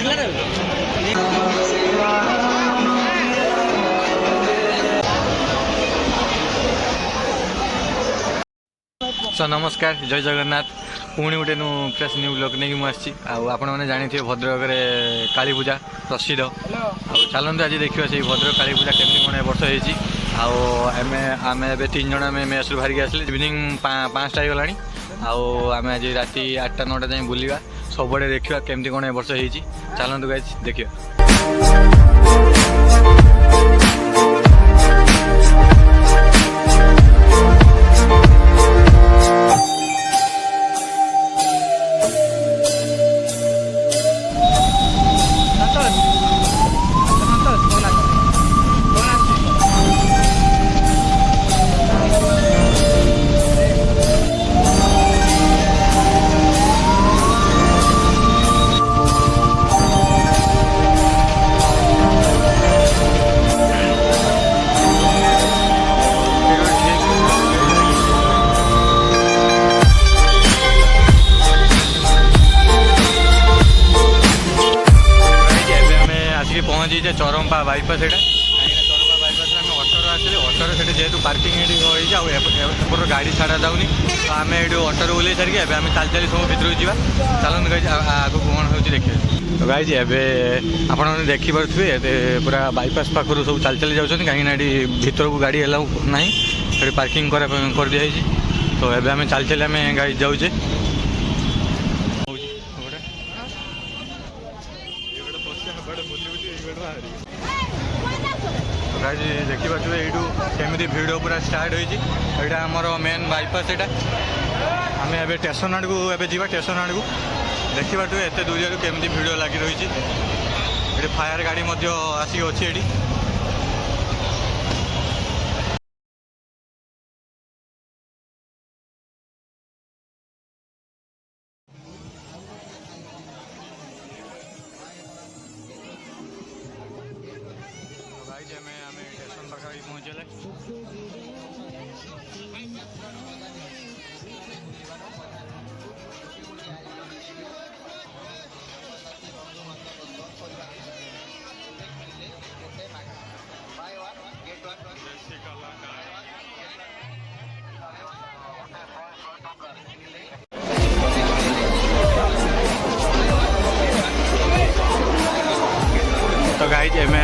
सो नमस्कार जय जगन्नाथ पुणी गोटे फ्रेश न्यू ब्लॉग नहीं मुझे आपने जानी भद्रक काली पूजा प्रसिद्ध चलते आज देखिए से भद्रक काली पूजा केमती कौन वर्ष होमें 3 जन आम मेस रू बाहर आसले इवनिंग 5टा गला आम आज राति 8टा 9टा जाए बुलवा सबुआड़े देखा केमती कौन वर्ष होती चलते गाइज देखिए। पहुँची चौरंपा बाईपास यहाँ कहीं चौरंपा बाईपास आम अटर आसले अटर से जेहतु पार्किंग होपर गाड़ी छाड़ा जाऊनी तो आम ये अटर ओल्ल सारिक आम चल चली सब भितर जावा चलते गाइज आगे कौन हो देखिए। तो गाइज एवं आप देखिपे पूरा बाईपास पाखर सब चल चली जाऊँ कहीं भर को गाड़ी एलाउ ना पार्किंग कर दिखाई तो एवं आम चल चली आम गाइज जाऊे देखिए यू केमी भिड़ पूरा स्टार्ट होता आमर मेन बाईपास यहाँ आम ए स्टेशन आड़ को जा स्टेशन आड़ को देखा एत दूर केमी भिड़ लगी रही फायर गाड़ी आसिक अच्छी ये स्टेशन पाखा पहुँचले तो गाइज एम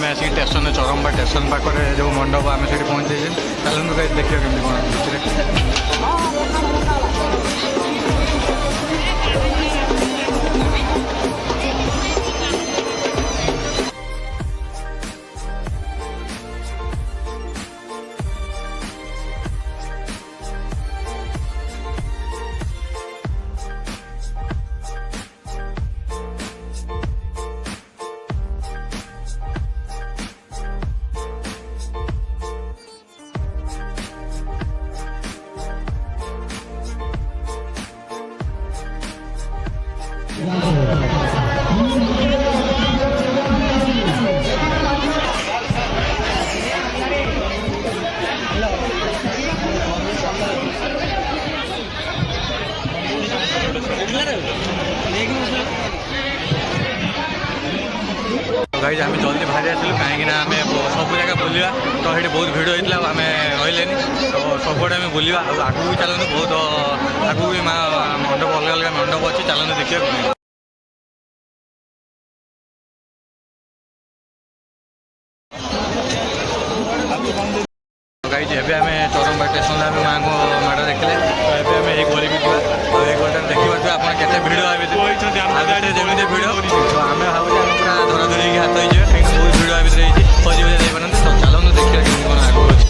आसिक स्टेशन चौरंपा स्टेशन पाखे जो मंडप आम से पहुँचे चलते गाइज देखिए केमती कौन गाइज आम जल्दी बाहर आसलु कहीं आम सब जगह बुलवा तो ये बहुत भिड़ होता आम रही तो सबुआड़े आम बुलवा आगू भी चलते बहुत आगू भी मंडप अलग अलग मंडप अच्छी चलते देखिए। गाइज एवं आम चौरंपा स्टेशन आम माँ को मेढ़ देखले तो ये आम ये गली भी तो ये गली देखिए आप केते भिड़ जमी भिड़ तो आम भावुँ पूरा धरा धरी हाथ हो कहीं बहुत भिड़ भितर खोजी बजा जापारे तो चलते देखिए कमी कौन आगे अच्छे।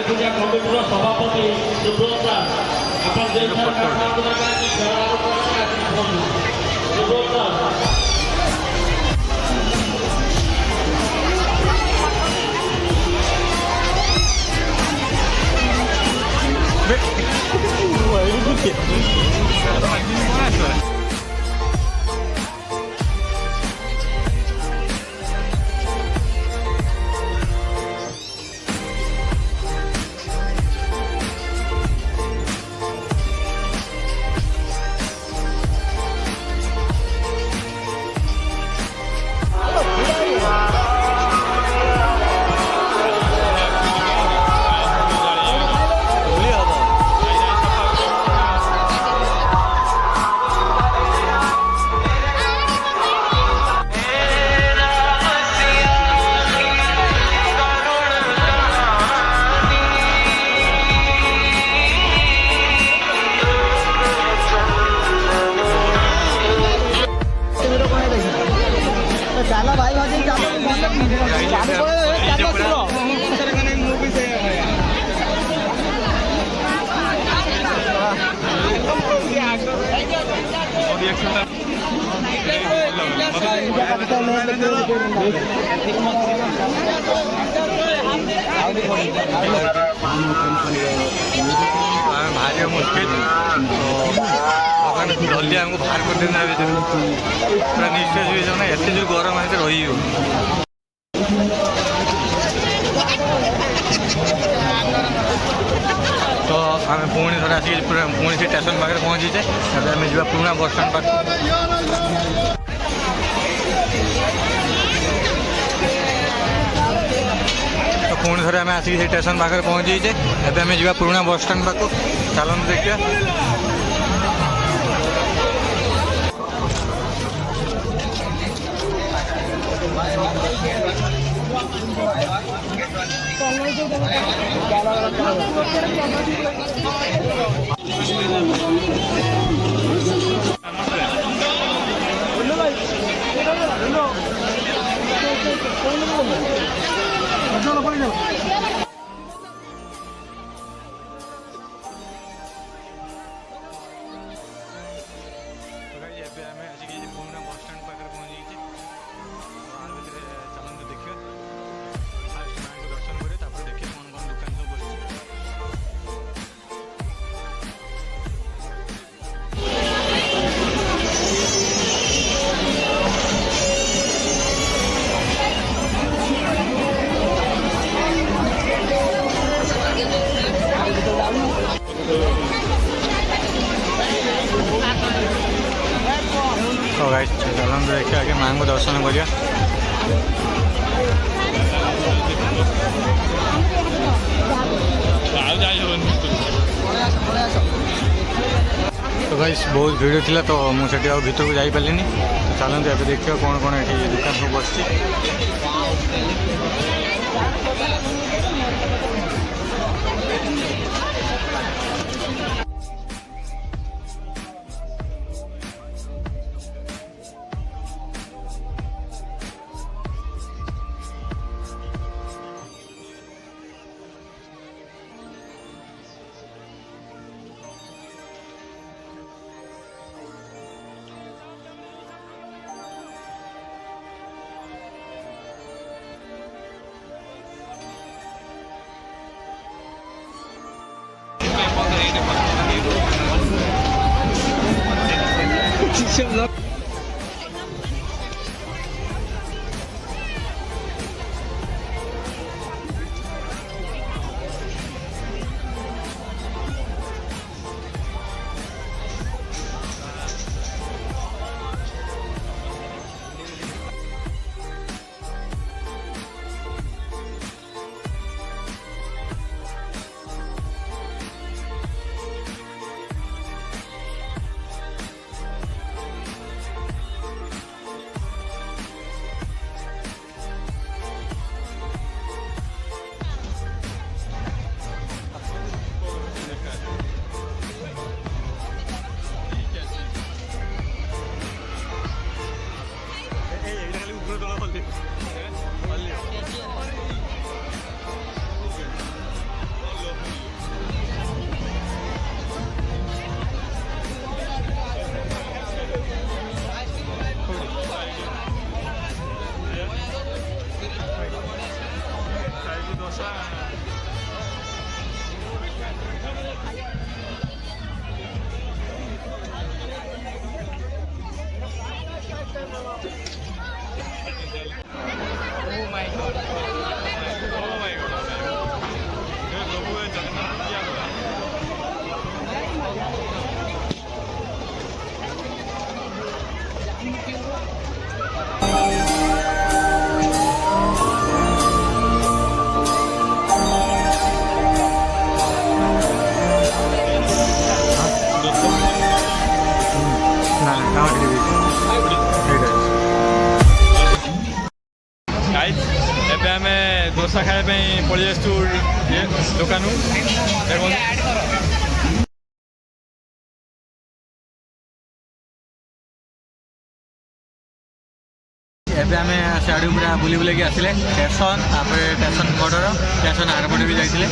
पूजा कमिटीर सभापति सुब्रत दास आपण जे सुब्रत दास भारी मुश्किल जल्दी हमको बाहर कर देना पूरा निश्चय ना एत जो गरम है रही तो आम पुणी थोड़ा आसिक पुणी से स्टेशन पाखे पहुँचीचे आम जा पुराना बस स्टाण पाख तो पुणी थे आम आसिक स्टेशन पाखे पहुँचीचे एवं आम जा पुराना बस स्टाण पाख चलते देखिए तो गाइस चलते देखिए आगे माँ को दर्शन करिया तो गाइस बहुत भिड़ थी तो मुझे भीतर को जापारे चलते अब देखिए कौन कौन ये दुकान सब बस ଏବେ ଆମେ ଦୋସା ଖାଇବା ପାଇଁ ପଳେଇ ଆସିଛୁ ଦୋକାନରୁ ଦେଖନ୍ତୁ। ଏବେ ଆମେ ସିଆଡ଼ୁ ପୁରା ବୁଲି ବୁଲିକି ଆସିଲେ ଷ୍ଟେସନ୍, ତାପରେ ଷ୍ଟେସନ୍ ବର୍ଡ଼ର ଷ୍ଟେସନ୍ ଆରପଟେ ବି ଯାଇଥିଲେ।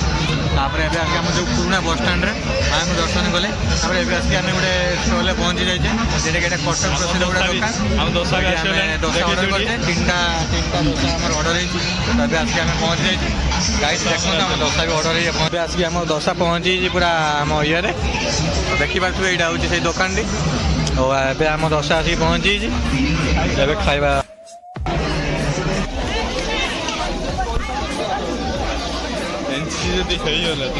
ତାପରେ ଏବେ ଆସିକି ଆମ ଯେଉଁ ପୁରୁଣା ବସଷ୍ଟାଣ୍ଡରେ ମାଆଙ୍କୁ ଦର୍ଶନ କଲେ। ତାପରେ ଏବେ ଆସିକି ଆମେ ଗୋଟେ ଷ୍ଟଲ୍ରେ ପହଞ୍ଚି ଯାଇଛେ, ଯେଉଁଟାକି ଏଇଟା କଟକ ପ୍ରସିଦ୍ଧ ଗୋଟେ ଦୋକାନ। ଆମେ ଦୋସା ଅର୍ଡ଼ର କରିଛେ, ତିନିଟା ଦୋସା ଆମର ଅର୍ଡ଼ର ହେଇଛି। ତ ଏବେ ଆସିକି ଆମେ ପହଞ୍ଚି ଯାଇଛୁ। ଗାଇସ୍ ଦେଖନ୍ତୁ ଆମ ଦୋସା ବି ଅର୍ଡ଼ର ହେଇ ଏବେ ଆସିକି ଆମ ଦୋସା ପହଞ୍ଚିଛି ପୁରା ଆମ ଇଏରେ। ଦେଖିପାରୁଥିବେ ଏଇଟା ହେଉଛି ସେଇ ଦୋକାନଟି। ଆଉ ଏବେ ଆମ ଦୋସା ଆସିକି ପହଞ୍ଚିଛି, ଏବେ ଖାଇବା। ଯଦି ହେଇଗଲା ତ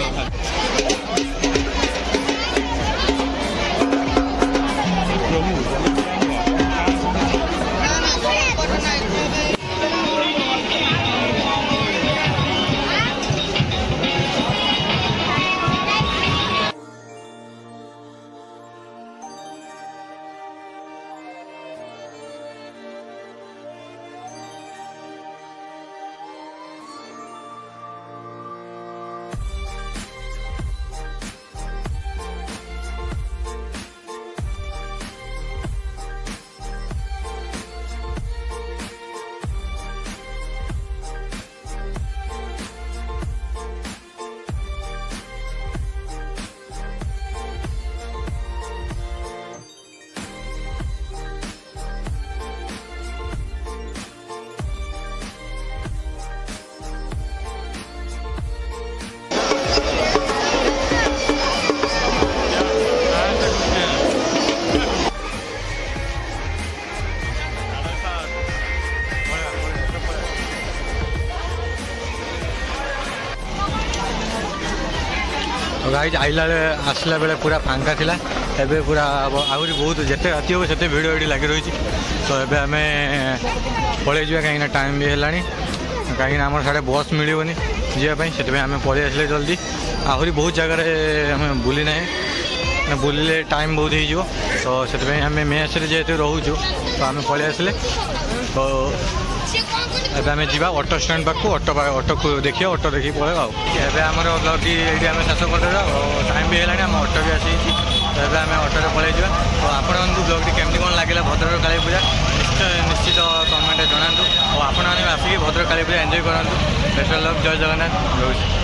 गाइज आइला आसला बेले पूरा फांका थिला। एबे पूरा आहुरी बहुत जिते राति हो से भिड़ ये लगी रही। तो एबे आम पलि जा कहीं टाइम भी है कहीं आम साढ़े बस मिलनी जावाई से आम पलि आसले जल्दी। आहरी बहुत जगार आम बुली ना बुलिले टाइम बहुत हो। तो से आम मेस जेहतु रोचु तो आम पलि आसले। तो ଏବେ ଆମେ ଯିବା ଅଟୋ ଷ୍ଟାଣ୍ଡ ପାଖକୁ ଅଟୋକୁ ଦେଖିବା ଅଟୋ ଦେଖିକି ପଳେଇବା। ଆଉ ଏବେ ଆମର ବ୍ଲଗ୍ଟି ଏଇଠି ଆମେ ଶେଷ କରିଦେବା। ଟାଇମ୍ ବି ହେଲାଣି, ଆମ ଅଟୋ ବି ଆସିଛି। ତ ଏବେ ଆମେ ଅଟୋରେ ପଳେଇଯିବା। ତ ଆପଣମାନଙ୍କୁ ବ୍ଲଗ୍ଟି କେମିତି କ'ଣ ଲାଗିଲା ଭଦ୍ରକ କାଳୀ ପୂଜା ନିଶ୍ଚିତ କମେଣ୍ଟରେ ଜଣାନ୍ତୁ। ଆଉ ଆପଣମାନେ ଆସିକି ଭଦ୍ରକ କାଳୀ ପୂଜା ଏନ୍ଜୟ କରନ୍ତୁ। ବେଷ୍ଟ ଅଫ୍ ଲକ୍, ଜୟ ଜଗନ୍ନାଥ, ରହୁଛି।